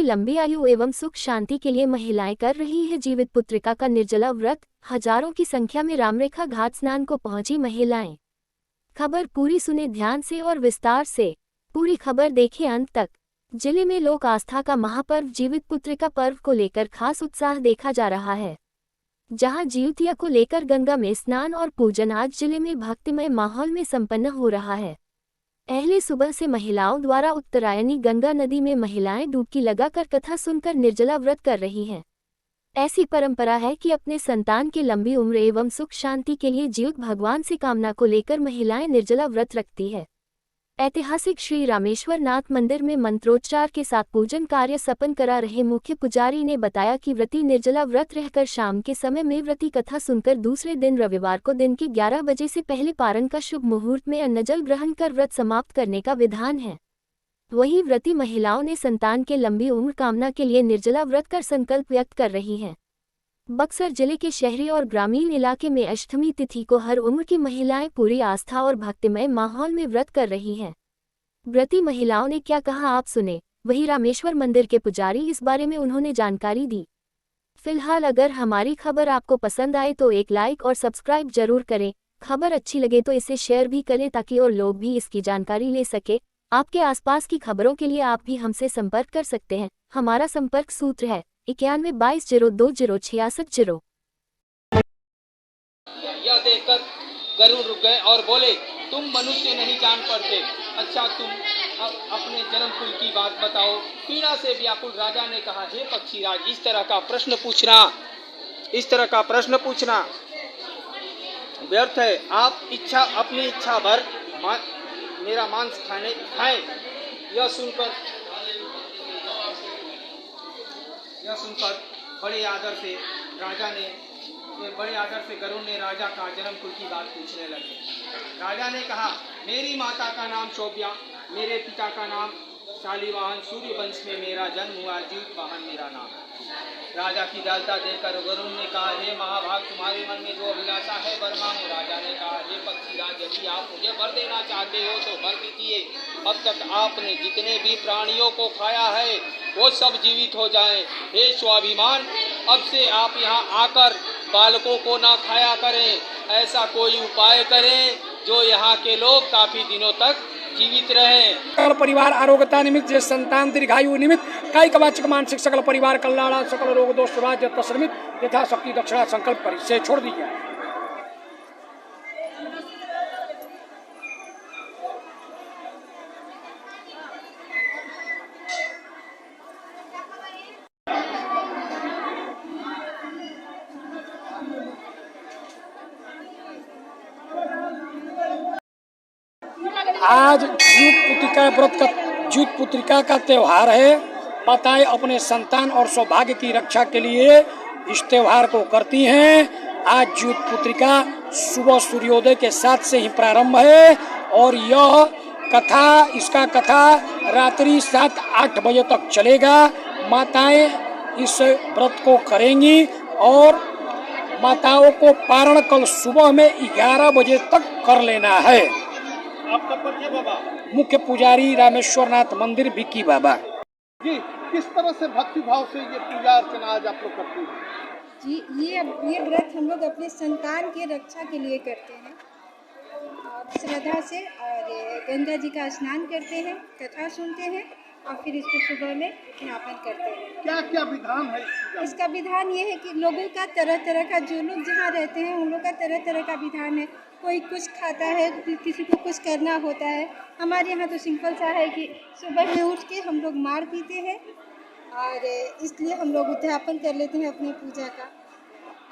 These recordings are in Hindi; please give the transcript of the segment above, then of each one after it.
की लंबी आयु एवं सुख शांति के लिए महिलाएं कर रही है जीवित पुत्रिका का निर्जला व्रत। हजारों की संख्या में रामरेखा घाट स्नान को पहुंची महिलाएं। खबर पूरी सुने ध्यान से और विस्तार से, पूरी खबर देखें अंत तक। जिले में लोक आस्था का महापर्व जीवित पुत्रिका पर्व को लेकर खास उत्साह देखा जा रहा है। जहां जिउतिया को लेकर गंगा में स्नान और पूजन आज जिले में भक्तिमय माहौल में संपन्न हो रहा है। पहले सुबह से महिलाओं द्वारा उत्तरायणी गंगा नदी में महिलाएं डुबकी लगाकर कथा सुनकर निर्जला व्रत कर रही हैं। ऐसी परंपरा है कि अपने संतान की लंबी उम्र एवं सुख शांति के लिए जीवित भगवान से कामना को लेकर महिलाएं निर्जला व्रत रखती है। ऐतिहासिक श्री रामेश्वर नाथ मंदिर में मंत्रोच्चार के साथ पूजन कार्य संपन्न करा रहे मुख्य पुजारी ने बताया कि व्रती निर्जला व्रत रहकर शाम के समय में व्रती कथा सुनकर दूसरे दिन रविवार को दिन के 11 बजे से पहले पारण का शुभ मुहूर्त में अन्नजल ग्रहण कर व्रत समाप्त करने का विधान है। वहीं व्रती महिलाओं ने संतान के लंबी उम्र कामना के लिए निर्जला व्रत कर संकल्प व्यक्त कर रही हैं। बक्सर जिले के शहरी और ग्रामीण इलाके में अष्टमी तिथि को हर उम्र की महिलाएं पूरी आस्था और भक्तिमय माहौल में व्रत कर रही हैं। व्रती महिलाओं ने क्या कहा आप सुने। वहीं रामेश्वर मंदिर के पुजारी इस बारे में उन्होंने जानकारी दी। फिलहाल अगर हमारी खबर आपको पसंद आए तो एक लाइक और सब्सक्राइब जरूर करें। खबर अच्छी लगे तो इसे शेयर भी करें ताकि और लोग भी इसकी जानकारी ले सके। आपके आसपास की खबरों के लिए आप भी हमसे संपर्क कर सकते हैं। हमारा संपर्क सूत्र है 9122020660। यह देखकर गरुड़ रुक गए और बोले, तुम मनुष्य नहीं जान पड़ते। अच्छा, तुम अपने जन्म कुल की बात बताओ। पीड़ा से व्याकुल राजा ने कहा, हे पक्षीराज, इस तरह का प्रश्न पूछना व्यर्थ है। आप अपनी इच्छा भर मेरा मांस खाएं। यह सुनकर बड़े आदर से गरुड़ ने राजा का जन्म कुल की बात पूछने लगे। राजा ने कहा, मेरी माता का नाम शोभ्या, मेरे पिता का नाम शालिवाहन, सूर्य वंश में मेरा जन्म हुआ, जीतवाहन मेरा नाम। राजा की दयालुता देखकर गरुड़ ने कहा, हे महाभाग, तुम्हारे मन में जो अभिलाषा है वर मांगो। राजा ने कहा, हे पक्षीराज, यदि आप मुझे वर देना चाहते हो तो वर दीजिए। अब तक आपने जितने भी प्राणियों को खाया है वो सब जीवित हो जाएं। हे स्वाभिमान, अब से आप यहाँ आकर बालकों को ना खाया करें। ऐसा कोई उपाय करें जो यहाँ के लोग काफी दिनों तक जीवित रहें। सकल परिवार आरोग्यता निमित्त, जे संतान दीर्घायु निमित्त, कायिक वाचिक मानसिक सकल परिवार कल्याण, सकल रोग दोष तस्मित यथाशक्ति दक्षिणा संकल्प पर से छोड़ दीजिए। आज जीवित पुत्रिका का त्योहार है। माताएं अपने संतान और सौभाग्य की रक्षा के लिए इस त्योहार को करती हैं। आज जीवित पुत्रिका सुबह सूर्योदय के साथ से ही प्रारंभ है और इसका कथा रात्रि 7-8 बजे तक चलेगा। माताएं इस व्रत को करेंगी और माताओं को पारण कल सुबह में 11 बजे तक कर लेना है। आपका परिचय बाबा? मुख्य पुजारी रामेश्वर नाथ मंदिर विक्की बाबा जी। किस तरह से भक्ति भाव से ये पूजा अर्चना आज आप लोग करते हैं? जी, ये व्रत हम लोग अपने संतान की रक्षा के लिए करते हैं और श्रद्धा से, और गंगा जी का स्नान करते हैं, कथा सुनते हैं और फिर इसको सुबह में ज्ञापन करते हैं। क्या क्या विधान है इसका विधान ये है कि लोगों का तरह तरह का, जो लोग जहाँ रहते हैं उन लोग का तरह तरह का विधान है। कोई कुछ खाता है, किसी को कुछ करना होता है। हमारे यहाँ तो सिंपल सा है कि सुबह में उठ के हम लोग मार पीते हैं और इसलिए हम लोग उद्यापन कर लेते हैं अपनी पूजा का।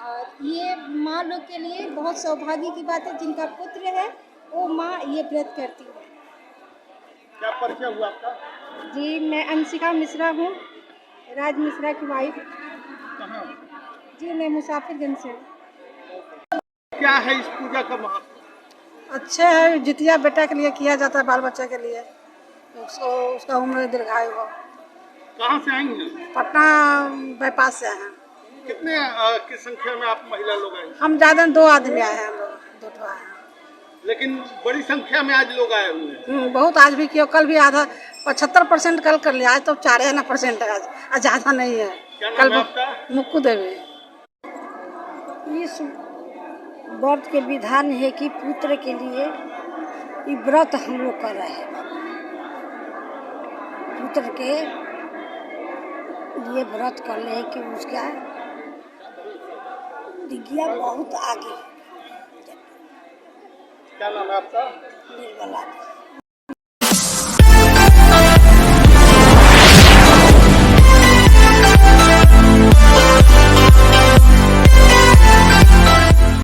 और ये माँ लोग के लिए बहुत सौभाग्य की बात है, जिनका पुत्र है वो माँ ये व्रत करती है। क्या परिचय हुआ आपका? जी, मैं अंशिका मिश्रा हूँ, राज मिश्रा की वाइफ। कहाँ? जी, मैं मुसाफिरगंज से हूँ। क्या है इस पूजा का महत्व? अच्छे है, जितिया बेटा के लिए किया जाता है, बाल बच्चा के लिए, उसका उम्र दीर्घायु हो। कहाँ से आएंगे? पटना बाईपास से आए हैं। कितने की संख्या में आप महिला लोग आए? हम ज़्यादा 2 आदमी आए हैं, हम लोग 2 आए हैं। लेकिन बड़ी संख्या में आज लोग आए हुए हैं। बहुत आज भी किया, कल भी आधा 75% कल कर लिया, आज तो 4% है, आज ज्यादा नहीं है। क्या कल नाम है आपका? मुक्कू देवी। इस व्रत के विधान है कि पुत्र के लिए ये व्रत हम लोग कर रहे हैं। पुत्र के लिए व्रत कर ले कि उसका विज्ञान बहुत आगे। क्या नाम है आपका? निर्मला।